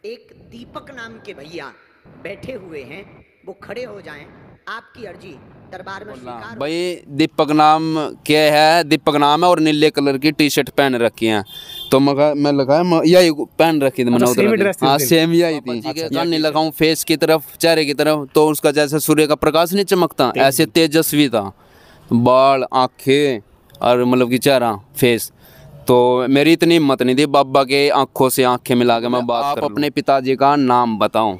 एक दीपक नाम के भैया बैठे हुए हैं, वो खड़े हो जाएं, आपकी अर्जी दरबार में स्वीकार। भाई दीपक नाम क्या है? दीपक नाम है और नीले कलर की टी शर्ट पहन रखी है। तो मैं लगा यही पहन रखी थी मैंने उधर। हाँ सेम यही थी। कान नहीं लगाऊं फेस की तरफ, चेहरे की तरफ, तो उसका जैसे सूर्य का प्रकाश नहीं चमकता ऐसे तेजस्वी था, बाल, आंखें और मतलब कि चेहरा, फेस। तो मेरी इतनी हिम्मत नहीं थी बाबा के आंखों से आंखें मिला के मैं बात कर। आप अपने पिताजी का नाम बताओ।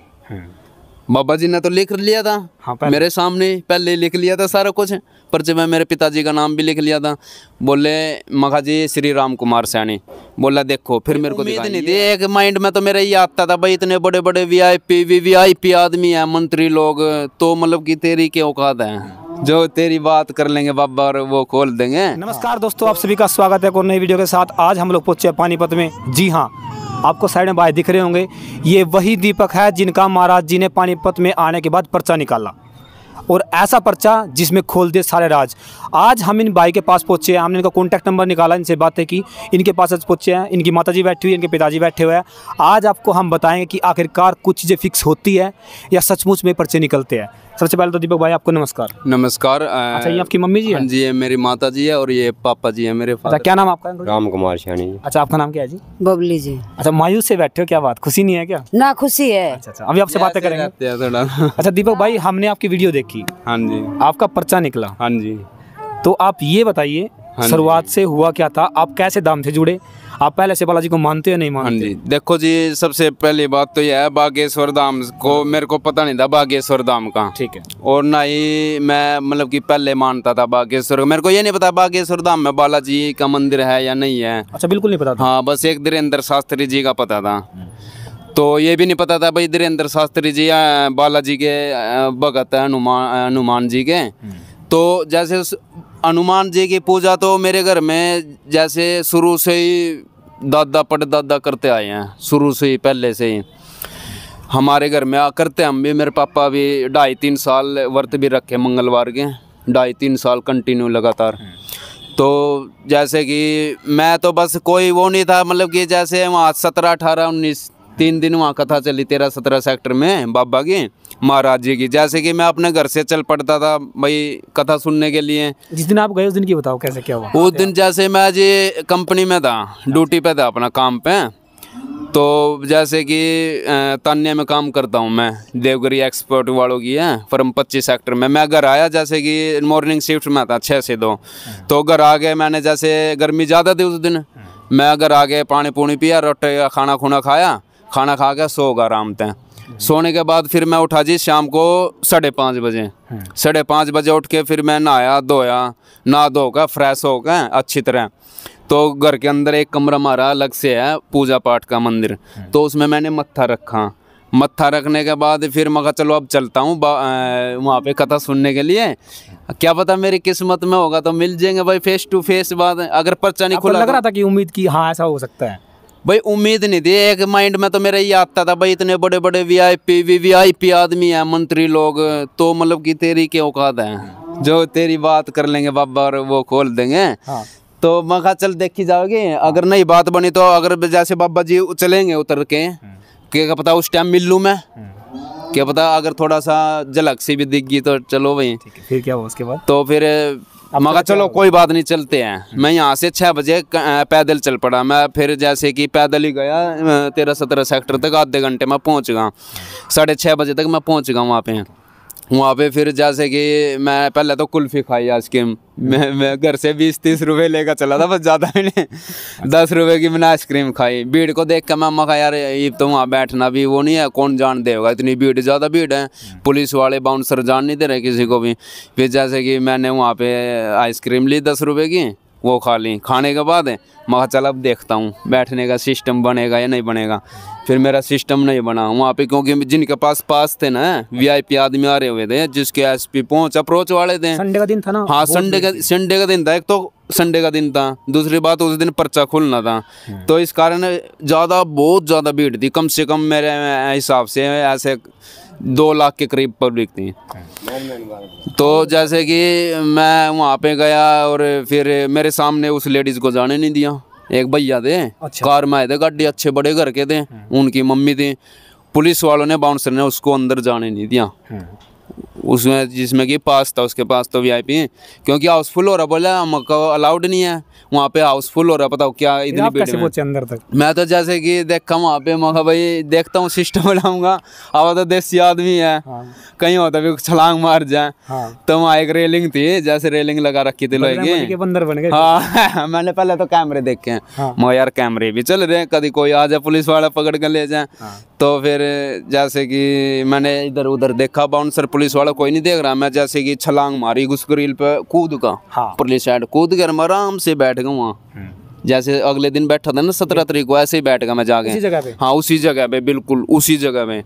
बाबा जी ने तो लिख लिया था। हाँ, मेरे सामने पहले लिख लिया था सारा कुछ, पर्चे में मेरे पिताजी का नाम भी लिख लिया था। बोले मखा जी श्री राम कुमार सैनी। बोला देखो, फिर मेरे को उम्मीद नहीं थी। एक माइंड में तो मेरा ये आता था भाई इतने बड़े बड़े वीआईपी आदमी हैं, मंत्री लोग, तो मतलब कि तेरी क्या औकात है जो तेरी बात कर लेंगे बाबा और वो खोल देंगे। नमस्कार दोस्तों, आप सभी का स्वागत है एक और नई वीडियो के साथ। आज हम लोग पहुंचे पानीपत में। जी हाँ, आपको साइड में भाई दिख रहे होंगे, ये वही दीपक है जिनका महाराज जी ने पानीपत में आने के बाद पर्चा निकाला, और ऐसा पर्चा जिसमें खोल दिए सारे राज। आज हम इन भाई के पास पहुंचे हैं, हमने इनका कॉन्टैक्ट नंबर निकाला, इनसे बातें की, इनके पास आज पहुंचे हैं। इनकी माताजी बैठी हुई है, इनके पिताजी बैठे हुए हैं। आज आपको हम बताएंगे कि आखिरकार कुछ चीज़ें फिक्स होती है या सचमुच में पर्चे निकलते हैं। सबसे पहले तो दीपक भाई आपको नमस्कार। नमस्कार। अच्छा, ये आपकी मम्मी जी है? हाँ जी, ये मेरी माता जी है और ये पापा जी है मेरे। अच्छा, क्या नाम आपका? राम कुमार सैनी। अच्छा, आपका नाम क्या है जी? बबली जी। अच्छा, मायूस से बैठे हो, क्या बात, खुशी नहीं है क्या? ना खुशी है। अच्छा, अभी आपसे बातें करेंगे थोड़ा। अच्छा दीपक भाई, हमने आपकी वीडियो देखी। हाँ जी। आपका पर्चा निकला। हाँ जी। तो आप ये बताइए शुरुआत से हुआ क्या था, आप कैसे धाम से जुड़े, आप पहले से बालाजी को मानते हो नहीं मानते? हाँ जी, देखो जी, सबसे पहली बात तो यह है बागेश्वर धाम को मेरे को पता नहीं था बागेश्वर धाम का। ठीक है। और ना ही मैं मतलब कि पहले मानता था बागेश्वर, मेरे को ये नहीं पता बागेश्वर धाम में बालाजी का मंदिर है या नहीं है। अच्छा, बिल्कुल नहीं पता था। हाँ, बस एक धीरेन्द्र शास्त्री जी का पता था। तो ये भी नहीं पता था भाई धीरेन्द्र शास्त्री जी बालाजी के भगत है, हनुमान जी के। तो जैसे हनुमान जी की पूजा तो मेरे घर में जैसे शुरू से ही दादा परदादा करते आए हैं, शुरू से ही, पहले से ही हमारे घर में करते हम भी। मेरे पापा भी 2.5-3 साल व्रत भी रखे मंगलवार के, 2.5-3 साल कंटिन्यू लगातार। तो जैसे कि मैं तो बस कोई वो नहीं था, मतलब कि जैसे वहाँ 17, 18, 19 3 दिन वहाँ कथा चली 13-17 सेक्टर में बाबा की, महाराज जी की। जैसे कि मैं अपने घर से चल पड़ता था भाई कथा सुनने के लिए। जिस दिन आप गए उस दिन की बताओ कैसे क्या हुआ? उस दिन जैसे मैं जी कंपनी में था, ड्यूटी पे था अपना काम पे। तो जैसे कि तान्या में काम करता हूँ मैं, देवगिरी एक्सपोर्ट वालों की है फर्म 25 सेक्टर में। मैं घर आया जैसे कि मॉर्निंग शिफ्ट में था 6 से 2। तो घर आ गए, मैंने जैसे गर्मी ज़्यादा थी उस दिन, मैं घर आ गए, पानी पूनी पिया, रोटी का खाना खुना खाया, खाना खा के सो गया आराम से। सोने के बाद फिर मैं उठा जी शाम को 5:30 बजे। 5:30 बजे उठ के फिर मैं नहाया धोया, नहा धो कर फ्रेश हो गए अच्छी तरह। तो घर के अंदर एक कमरा हमारा अलग से है पूजा पाठ का मंदिर, तो उसमें मैंने मत्था रखा। मत्था रखने के बाद फिर मैं कहा चलो अब चलता हूँ वहाँ पे कथा सुनने के लिए। क्या पता मेरी किस्मत में होगा तो मिल जाएंगे भाई फेस टू फेस बात। अगर पर्चा नहीं खुला, लग रहा था कि उम्मीद की हाँ ऐसा हो सकता है? भाई उम्मीद नहीं थी, एक माइंड में तो मेरा ये आता था भाई इतने बड़े बड़े वीआईपी आदमी हैं, मंत्री लोग, तो मतलब कि तेरी क्या औकात है जो तेरी बात कर लेंगे बाबा और वो खोल देंगे। हाँ। तो मैं कहा चल देखी जाओगे, अगर नहीं बात बनी तो अगर जैसे बाबा जी चलेंगे उतर के, क्या पता उस टाइम मिल लूँ मैं, क्या पता अगर थोड़ा सा झलक सी भी दिख गई तो चलो भाई। फिर क्या हुआ उसके बाद? तो फिर मगर चलो कोई बात नहीं चलते हैं। मैं यहाँ से 6 बजे पैदल चल पड़ा। मैं फिर जैसे कि पैदल ही गया 13-17 सेक्टर तक, आधे घंटे में पहुँच गया। 6:30 बजे तक मैं पहुँच गया वहाँ पे फिर जैसे कि मैं पहले तो कुल्फ़ी खाई आइसक्रीम। मैं घर से 20-30 रुपये लेकर चला था, बस ज़्यादा ही नहीं। 10 रुपये की मैंने आइसक्रीम खाई। भीड़ को देख कर मैं कहा यार ये तो वहाँ बैठना भी वो नहीं है, कौन जान देगा, इतनी भीड़, ज़्यादा भीड़ है, पुलिस वाले बाउंसर जान नहीं दे रहे किसी को भी। फिर जैसे कि मैंने वहाँ पे आइसक्रीम ली 10 रुपये की, वो खा ली। खाने के बाद मैं चल अब देखता हूँ बैठने का सिस्टम बनेगा या नहीं बनेगा। फिर मेरा सिस्टम नहीं बना वहाँ पे, क्योंकि जिनके पास थे ना वीआईपी आदमी आ रहे हुए थे, जिसके एसपी अप्रोच वाले थे। संडे का दिन था ना? हाँ, संडे का दिन था। एक तो संडे का दिन था, दूसरी बात उस दिन पर्चा खुलना था। तो इस कारण बहुत ज़्यादा भीड़ थी। कम से कम मेरे हिसाब से ऐसे 2 लाख के करीब पब्लिक थी। तो जैसे कि मैं वहाँ पे गया और फिर मेरे सामने उस लेडीज़ को जाने नहीं दिया, एक भैया थे, अच्छा। कार में आए थे, गाड़ी अच्छे बड़े घर के थे, उनकी मम्मी थी। पुलिस वालों ने, बाउंसर ने उसको अंदर जाने नहीं दिया, उसमें जिसमें कि पास था, उसके पास तो वीआईपी, क्योंकि हाउसफुल हो रहा, बोला हमको अलाउड नहीं है वहाँ पे, हाउसफुल हो रहा, बताओ क्या इतनी आप भीड़ कैसे में। पहुंचे अंदर तक? मैं तो जैसे कि देखा वहाँ पे, मैं भाई देखता हूँ सिस्टम बनाऊंगा, अब तो देसी आदमी है, हाँ। कहीं होता भी छलांग मार जाए। हाँ। तो वहाँ एक रेलिंग थी, जैसे रेलिंग लगा रखी थी लोहे की, बंदर बन गए। हाँ मैंने पहले तो कैमरे देखे हैं, हाँ। मैं यार कैमरे भी चल रहे हैं, कभी कोई आ जाए पुलिस वाला पकड़ कर ले जाए। हाँ। तो फिर जैसे कि मैंने इधर उधर देखा, बाउंसर पुलिस वाला कोई नहीं देख रहा, मैं जैसे कि छलांग मारी घुस ग्रिल पे कूद का, हाँ। पुलिस साइड कूद कर मैं आराम से बैठ गया वहाँ, जैसे अगले दिन बैठा था ना 17 तारीख को, ऐसे ही बैठ गया मैं जाके उसी जगह पे? हाँ उसी जगह पे, बिल्कुल उसी जगह पे।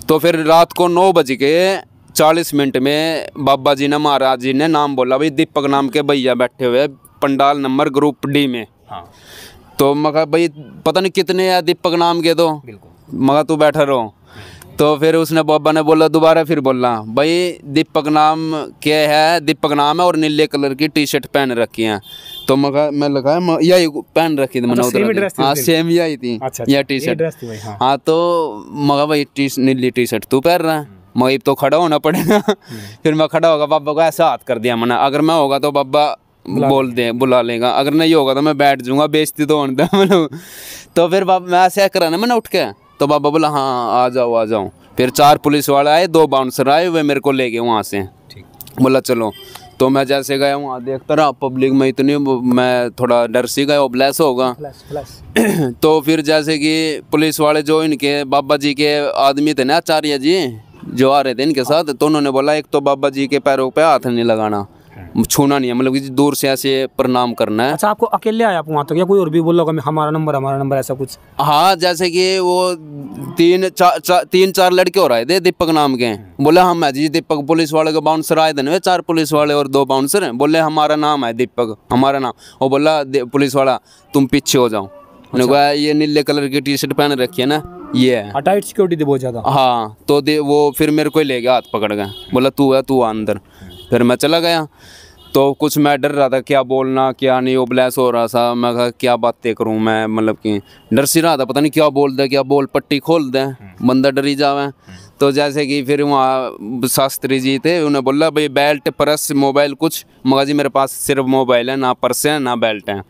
तो फिर रात को 9:40 में बाबा जी ने, महाराज जी ने नाम बोला, भाई दीपक नाम के भैया बैठे हुए पंडाल नंबर ग्रुप डी में। हाँ। तो मैं कहा भाई पता नहीं कितने हैं दीपक नाम के, तो मगा तू बैठा रहो। तो फिर उसने, बाबा ने बोला दोबारा, फिर बोला भाई दीपक नाम क्या है, दीपक नाम है और नीले कलर की टी शर्ट पहन रखी है। तो मैं लगा यही पहन रखी थी मैंने उधर, हाँ सेम यही थी, यह टी शर्ट। हाँ तो मगा भाई नीली टी शर्ट तू पहन रहा है, मगर तो खड़ा होना पड़ेगा। फिर मैं खड़ा होगा, बाबा को ऐसा हाथ कर दिया मैंने, अगर मैं होगा तो बाबा बुला लेगा, अगर नहीं होगा तो मैं बैठ जाऊंगा, बेइज्जती तो होने दे। तो फिर बाबा मैं ऐसे कराना मैंने उठ के, तो बाबा बोला हाँ आ जाओ। फिर 4 पुलिस वाले आए, 2 बाउंसर आए, वे मेरे को ले गए वहाँ से, बोला चलो। तो मैं जैसे गया वहाँ, देखता रहा पब्लिक में इतनी, मैं थोड़ा डर सी गया, ब्लैस होगा। तो फिर जैसे कि पुलिस वाले जो इनके बाबा जी के आदमी थे ना, आचार्य जी जो आ रहे थे इनके साथ, तो उन्होंने बोला एक तो बाबा जी के पैरों पे हाथ नहीं लगाना, छूना नहीं है, मतलब कि दूर से ऐसे प्रणाम करना है। अच्छा, आपको अकेले आया आप वहाँ तक या कोई और भी बोल रहा हमारा नंबर ऐसा कुछ? हाँ जैसे कि वो 3-4 लड़के हो रहे थे दीपक नाम के, बोले हम है जी दीपक, पुलिस वाले के बाउंसर आए थे ना, 4 पुलिस वाले और 2 बाउंसर, बोले हमारा नाम है दीपक, हमारा नाम। वो बोला पुलिस वाला तुम पीछे हो जाओ। मैंने कहा ये नीले कलर की टी शर्ट पहन रखी है ना, ये है। टाइट सिक्योरिटी थी बहुत ज़्यादा। हाँ तो वो फिर मेरे को ले गया, हाथ पकड़ गया, बोला तू आ अंदर। फिर मैं चला गया, तो कुछ मैं डर रहा था क्या बोलना क्या नहीं, वो ब्लैस हो रहा था, मैं कहा क्या बातें करूं मैं, मतलब कि डर सी रहा था, पता नहीं क्या बोल दे, क्या बोल पट्टी खोल दे, बंदा डरी जावे। तो जैसे कि फिर वहाँ शास्त्री जी थे, उन्हें बोला भाई बेल्ट पर्स मोबाइल कुछ, मगर जी मेरे पास सिर्फ मोबाइल है, ना पर्स है ना बेल्ट है।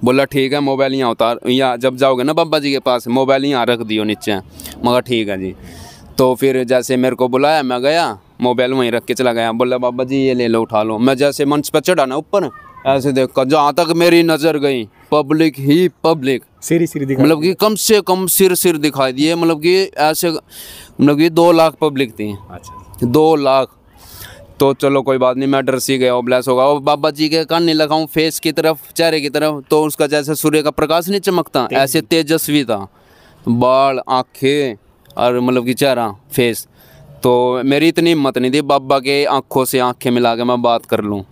बोला ठीक है मोबाइल यहाँ उतार, यहाँ जब जाओगे ना बाबा जी के पास मोबाइल यहाँ रख दियो नीचे, मगर ठीक है जी। तो फिर जैसे मेरे को बुलाया, मैं गया, मोबाइल वहीं रख के चला गया, बोला बाबा जी ये ले लो उठा लो। मैं जैसे मंच पर चढ़ा ना ऊपर, ऐसे देखा जहाँ तक मेरी नज़र गई पब्लिक ही पब्लिक, सिर दिखाई, मतलब कि कम से कम सिर दिखाई दिए, मतलब कि ऐसे, मतलब कि 2 लाख पब्लिक थी। अच्छा 2 लाख। तो चलो कोई बात नहीं, मैं डर सी गया, ब्लैस होगा। और बाबा जी के कान नहीं लगाऊँ फेस की तरफ, चेहरे की तरफ, तो उसका जैसे सूर्य का प्रकाश नहीं चमकता, ऐसे तेजस्वी था, बाल आँखें और मतलब कि चेहरा फेस। तो मेरी इतनी हिम्मत नहीं थी बाबा के आँखों से आँखें मिला के मैं बात कर लूँ।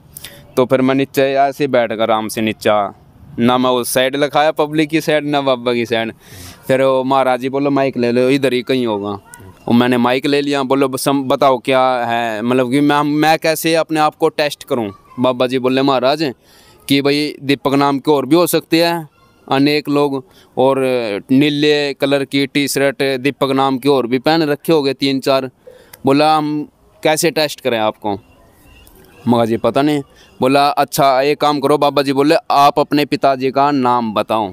तो फिर मैं नीचे ऐसे बैठ कर आराम से नीचा, ना मैं उस साइड लिखाया पब्लिक की साइड ना बाबा की साइड। फिर वो महाराज जी बोलो माइक ले लो, इधर ही कहीं होगा। और मैंने माइक ले लिया, बोलो बताओ क्या है, मतलब कि मैं कैसे अपने आप को टेस्ट करूं। बाबा जी बोले महाराज कि भाई दीपक नाम के और भी हो सकते हैं अनेक लोग, और नीले कलर की टी शर्ट दीपक नाम के और भी पहन रखे हो गए 3-4। बोला हम कैसे टेस्ट करें आपको, मगर जी पता नहीं। बोला अच्छा एक काम करो, बाबा जी बोले आप अपने पिताजी का नाम बताओ।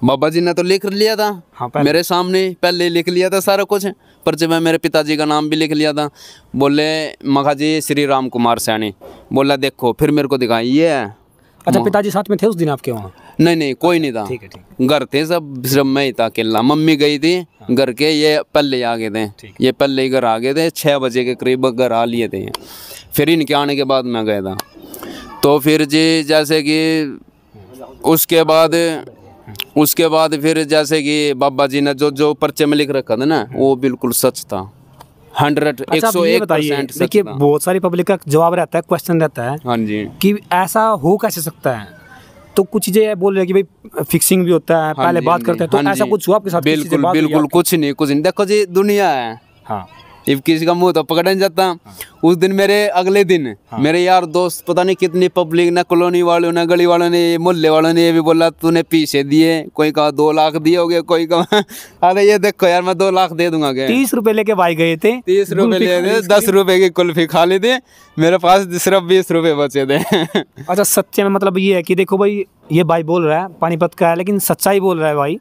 बाबा जी ने तो लिख लिया था, हाँ, मेरे सामने पहले लिख लिया था सारा कुछ, पर्चे में मेरे पिताजी का नाम भी लिख लिया था। बोले मगा जी श्री राम कुमार सैनी। बोला देखो, फिर मेरे को दिखाई ये है। अच्छा पिताजी साथ में थे उस दिन आपके वहाँ? नहीं कोई नहीं था, ठीक है। घर थे सब, सिर्फ मैं ही था अकेला। मम्मी गई थी घर के, ये पहले आ गए थे, ये पहले ही घर आ गए थे, 6 बजे के करीब घर आ लिए थे। फिर इनके आने के बाद मैं गया था। तो फिर जी जैसे कि उसके बाद फिर जैसे कि बाबा जी ने जो पर्चे में लिख रखा था ना, वो बिल्कुल सच था, 101% सच। देखिए बहुत सारी पब्लिक का जवाब रहता है, क्वेश्चन रहता है, हाँ जी, कि ऐसा हो कैसे सकता है। तो कुछ चीजें बोल रहे कि भाई फिक्सिंग भी होता है, पहले बात करते हैं, तो ऐसा कुछ हुआ आपके साथ? बिल्कुल कुछ नहीं। देखो जी दुनिया है, हाँ if किसी का मुंह तो पकड़ नहीं जाता। उस दिन मेरे अगले दिन मेरे यार दोस्त पता नहीं कितनी पब्लिक ने, कॉलोनी वालों ने, गली वालों ने, मोहल्ले वालों ने ये भी बोला तूने पीछे दिए, कोई कहा 2 लाख दिए होगे, कोई कहा अरे ये देखो यार मैं 2 लाख दे दूंगा। 30 रुपए लेके भाई गए थे, 30 रुपए ले थे, 10 रुपए की कुल्फी खा ली थी, मेरे पास सिर्फ 20 रुपए बचे थे। अच्छा सच्चे में मतलब ये है कि देखो भाई ये भाई बोल रहा है पानीपत का है लेकिन सच्चाई बोल रहा है भाई।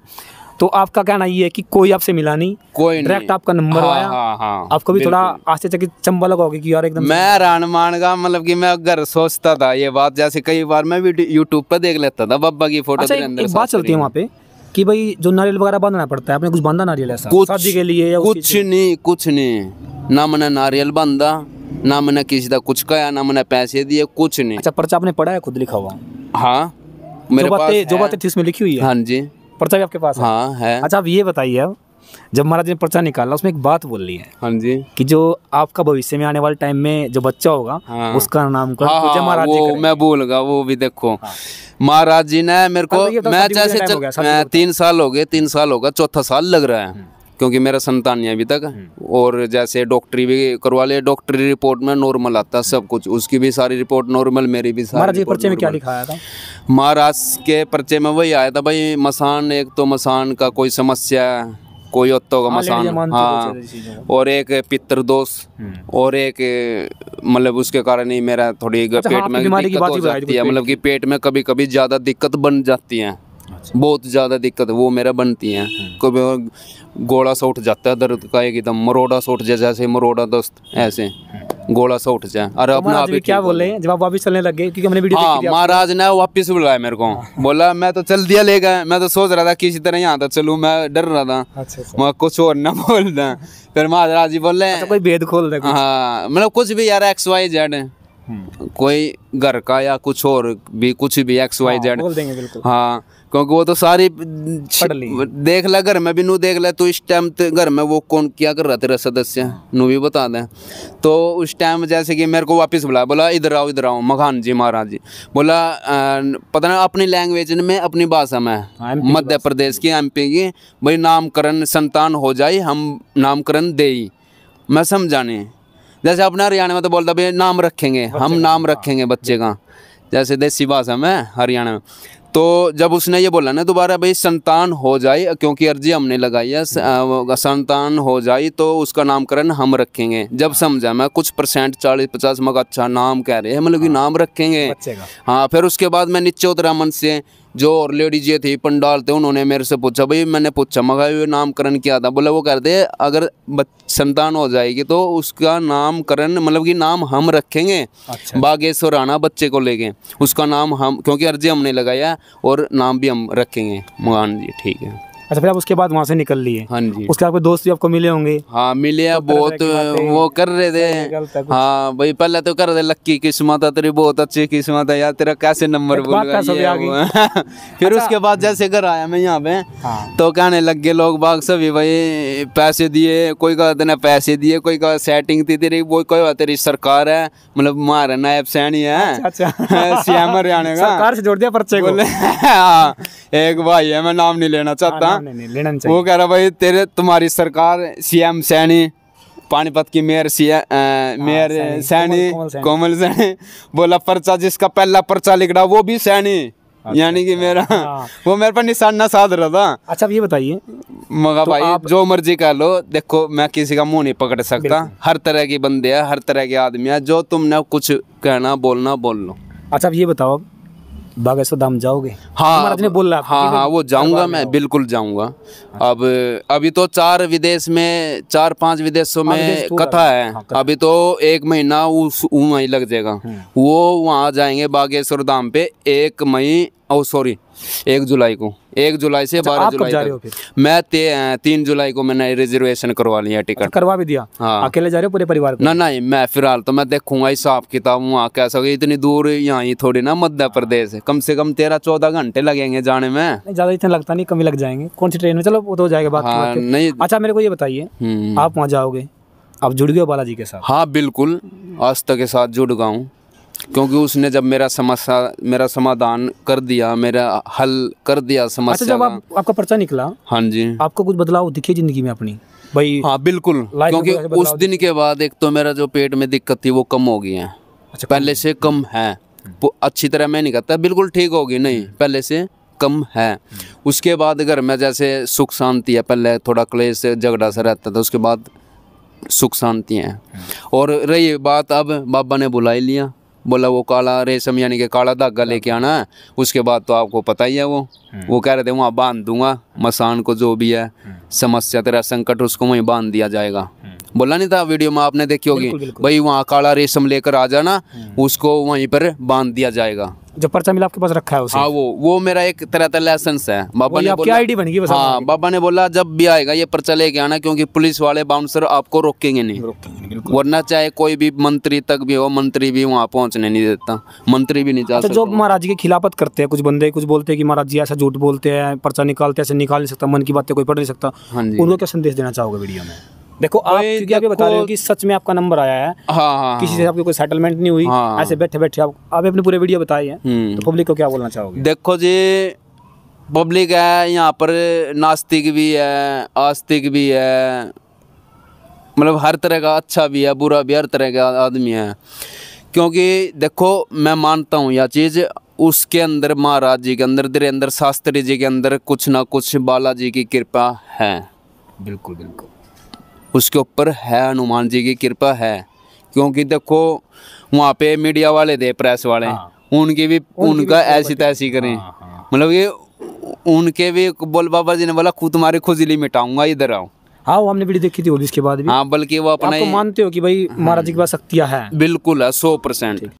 तो आपका कहना ये है कि कोई आपसे मिला नहीं, कोई डायरेक्ट आपका नंबर आया। हाँ, आपको भी थोड़ा आश्चर्यचकित चंबा लगा होगा कि यार एकदम मैं हैरान मान गया, मतलब कि मैं घर सोचता था ये बात, जैसे कई बार मैं भी यूट्यूब पर देख लेता था बाबा की फोटो। अच्छा एक बात चलती है वहाँ पे कि भाई जो नारियल वगैरह बांधना पड़ता है, आपने कुछ बांधा नारियल ऐसा शादी के लिए या कुछ नहीं, ना मैंने नारियल बांधा, ना मैंने किसी का कुछ कहा, ना मैंने पैसे दिए, कुछ नहीं। अच्छा पर्चा आपने पढ़ा है, खुद लिखा हुआ? हाँ मेरे पास जो बातें थी उसमें लिखी हुई है। हाँ जी पर्चा भी आपके पास है? हाँ है। अच्छा आप ये बताइए, अब जब महाराज ने पर्चा निकाला उसमें एक बात बोल ली है हाँ जी कि जो आपका भविष्य में आने वाले टाइम में जो बच्चा होगा उसका नाम कर हाँ, महाराज जी वो मैं भूल गया, वो भी देखो महाराज जी ने मेरे को, मैं जैसे 3 साल हो गए, 3 साल होगा, 4था साल लग रहा है क्योंकि मेरा संतान नहीं है अभी तक। और जैसे डॉक्टरी भी करवा ले, डॉक्टरी रिपोर्ट में नॉर्मल आता है सब कुछ, उसकी भी सारी रिपोर्ट नॉर्मल, मेरी भी सारी। महाराज जी पर्चे में क्या लिखाया था? महाराज के पर्चे में वही आया था भाई, मसान, एक तो मसान का कोई समस्या, कोई उत्तो का मसान, हाँ, और एक पितर दोष, और एक मतलब उसके कारण ही मेरा थोड़ी पेट में दिक्कत हो जाती है, मतलब कि पेट में कभी कभी ज़्यादा दिक्कत बन जाती है, बहुत ज़्यादा दिक्कत वो मेरा बनती है। कभी गोला सा उठ जाता है दर्द का, एकदम मरोड़ा सा उठ जाए, जैसे मरोड़ा दोस्त ऐसे गोला सा उठ जाए। अरे अपना आप क्या बोले जब आप वापिस चलने लगे, क्योंकि हमने वीडियो देखी थी। महाराज ने वापिस बुलाया मेरे को, बोला मैं तो चल दिया ले गए, मैं तो सोच रहा था किसी तरह यहाँ तक चलूँ, मैं डर रहा था। अच्छा। मैं कुछ और ना बोल दें, फिर महाराज जी बोले कोई भेद खोल दे। हाँ मतलब कुछ भी यार XYZ, कोई घर का या कुछ और भी, कुछ भी XYZ बोल देंगे बिल्कुल। हाँ क्योंकि वो तो सारी देख ले, घर में भी नू देख ले, तो इस टाइम घर में वो कौन क्या कर रहा तेरा सदस्य नू भी बता दें। तो उस टाइम जैसे कि मेरे को वापस बुलाया, बोला इधर आओ मखान जी महाराज जी, बोला पता नहीं अपनी लैंग्वेज में, अपनी भाषा में, मध्य प्रदेश की MP की, भाई नामकरण संतान हो जाए हम नामकरण दे ही। मैं समझा नहीं, जैसे अपना हरियाणा में तो बोलता भाई नाम रखेंगे, हम नाम रखेंगे बच्चे का, जैसे देसी भाषा में हरियाणा में। तो जब उसने ये बोला ना दोबारा भाई संतान हो जाए, क्योंकि अर्जी हमने लगाई है, संतान हो जाए तो उसका नामकरण हम रखेंगे। जब समझा मैं कुछ % 40-50 मगर अच्छा नाम कह रहे हैं, मतलब कि नाम रखेंगे। हाँ फिर उसके बाद मैं नीचे उतरा मन से, जो और लेडीज ये थी पंडाल थे, उन्होंने मेरे से पूछा भाई, मैंने पूछा मगर ये नामकरण क्या था, बोला वो कहते अगर संतान हो जाएगी तो उसका नामकरण मतलब कि नाम हम रखेंगे। अच्छा। बागेश्वर आना बच्चे को लेके, उसका नाम हम, क्योंकि अर्जी हमने लगाया और नाम भी हम रखेंगे। मोहन जी ठीक है। अच्छा फिर आप उसके बाद वहाँ से निकल लिए? हाँ जी। उसके आपके दोस्त भी आपको मिले होंगे? हाँ मिले, तो बहुत वो कर रहे थे। हाँ भाई पहले तो कर रहे लक्की किस्मत है तेरी, बहुत अच्छी किस्मत है यार, तेरा कैसे नंबर भूल गया। फिर उसके बाद जैसे घर आया मैं यहाँ पे, तो कहने लग गए लोग बाग सभी भाई पैसे दिए, कोई का तेने पैसे दिए, कोई का सेटिंग थी तेरी, वो कोई तेरी सरकार है, मतलब हमारा नायब सैनी है CM हरियाणा का, सरकार से जोड़ दिया पर्चे को। हाँ एक भाई है, मैं नाम नहीं लेना चाहता, लेना चाहिए। वो कह रहा भाई तेरे तुम्हारी सरकार CM सैनी, पानीपत की मेयर मेयर सैनी, कोमल सैनी, बोला पर्चा जिसका पहला पर्चा लिख रहा वो भी सैनी। अच्छा, यानी कि मेरा वो मेरे पर निशाना साध रहा था। अच्छा अब ये बताइए मगर तो भाई जो मर्जी कह लो, देखो मैं किसी का मुंह नहीं पकड़ सकता, हर तरह के बंदे हैं, हर तरह के आदमी है, जो तुमने कुछ कहना बोलना बोल लो। अच्छा अब ये बताओ बागेश्वर धाम जाओगे? हाँ ने बोला हाँ वो जाऊंगा, मैं बिल्कुल जाऊंगा। अब अभी तो 4 विदेश में, 4-5 विदेशों में कथा है, अभी तो 1 महीना वहीं लग जाएगा। वो वहाँ जाएंगे बागेश्वर धाम पे 1 जुलाई को, 1 जुलाई से 12 जुलाई तक। मैं 3 जुलाई को मैंने रिजर्वेशन करवा लिया, टिकट करवा भी दिया। हाँ अकेले जा रहे हो पूरे परिवार को? ना नहीं, मैं फिलहाल तो मैं देखूंगा हिसाब किताब वहाँ कैसा होगा, इतनी दूर यहाँ ही थोड़ी ना मध्य प्रदेश है, कम से कम 13-14 घंटे लगेंगे जाने में। ज्यादा इतना लगता नहीं, कम ही लग जाएंगे। कौन सी ट्रेन में? चलो वो तो हो जाएगा बात। हाँ, नहीं। अच्छा मेरे को ये बताइए, आप वहाँ जाओगे, आप जुड़ गए हो बालाजी के साथ? हाँ बिल्कुल, आस्था के साथ जुड़ गया हूँ। क्योंकि उसने जब मेरा समाधान कर दिया, मेरा हल कर दिया समस्या। अच्छा, जब आपका पर्चा निकला, हाँ जी, आपको कुछ बदलाव दिखे जिंदगी में अपनी भाई? हाँ बिल्कुल, क्योंकि उस दिन के बाद एक तो मेरा जो पेट में दिक्कत थी वो कम हो गई है। अच्छा, पहले से कम है, अच्छी तरह मैं नहीं कहता बिल्कुल ठीक होगी, नहीं, पहले से कम है। उसके बाद घर में जैसे सुख शांति है, पहले थोड़ा क्लेश झगड़ा सा रहता था, उसके बाद सुख शांति है। और रही बात, अब बाबा ने बुला ही लिया, बोला वो काला रेशम यानी कि काला धागा लेके आना है। उसके बाद तो आपको पता ही है, वो कह रहे थे वहाँ बांध दूंगा मसान को, जो भी है समस्या तेरा संकट उसको वहीं बांध दिया जाएगा। बोला नहीं था वीडियो में, आपने देखी होगी, भाई वहाँ काला रेशम लेकर आ जाना, उसको वहीं पर बांध दिया जाएगा। जो पर्चा मिला आपके पास रखा है उसे? हाँ, वो मेरा एक तरह का लाइसेंस है। बाबा ने आपकी आईडी बन गई बस? हाँ, बाबा ने बोला जब भी आएगा ये पर्चा लेके आना, क्योंकि पुलिस वाले बाउंसर आपको रोकेंगे नहीं, वरना चाहे कोई भी मंत्री तक भी हो, मंत्री भी वहाँ पहुँचने नहीं देता, मंत्री भी नहीं जा सकता। जो महाराज जी की खिलाफत करते हैं कुछ बंदे, कुछ बोलते हैं कि महाराज जी ऐसा झूठ बोलते हैं, पर्चा निकालते, ऐसे निकाल नहीं सकता, मन की बातें कोई पढ़ नहीं सकता, उनको क्या संदेश देना चाहोगे वीडियो में? देखो आप, क्योंकि आप ये बता रहे हो कि सच में आपका नंबर आया है, हाँ, किसी से आपकी कोई सेटलमेंट नहीं हुई, ऐसे बैठे बैठे आप अपने पूरे वीडियो बताई है, तो पब्लिक को क्या बोलना चाहोगे? देखो जी, पब्लिक है यहाँ पर, नास्तिक भी है, आस्तिक भी है, मतलब हर तरह का, अच्छा भी है, बुरा भी, हर तरह का आदमी है। क्योंकि देखो मैं मानता हूँ यह चीज़, उसके अंदर महाराज जी के अंदर, धीरेन्द्र शास्त्री जी के अंदर कुछ ना कुछ बालाजी की कृपा है। बिल्कुल बिल्कुल, उसके ऊपर है, हनुमान जी की कृपा है। क्योंकि देखो वहाँ पे मीडिया वाले थे, प्रेस वाले, उनकी भी उनका ऐसी तैसी करें, मतलब ये उनके भी बोल, बाबा जी ने बोला खुद तुम्हारी खुजली मिटाऊंगा, इधर आओ। हाँ, वो हमने वीडियो देखी थी इसके बाद भी। हाँ, बल्कि वो अपना मानते हो कि भाई महाराज जी के पास शक्तियाँ हैं? बिल्कुल है, 100%।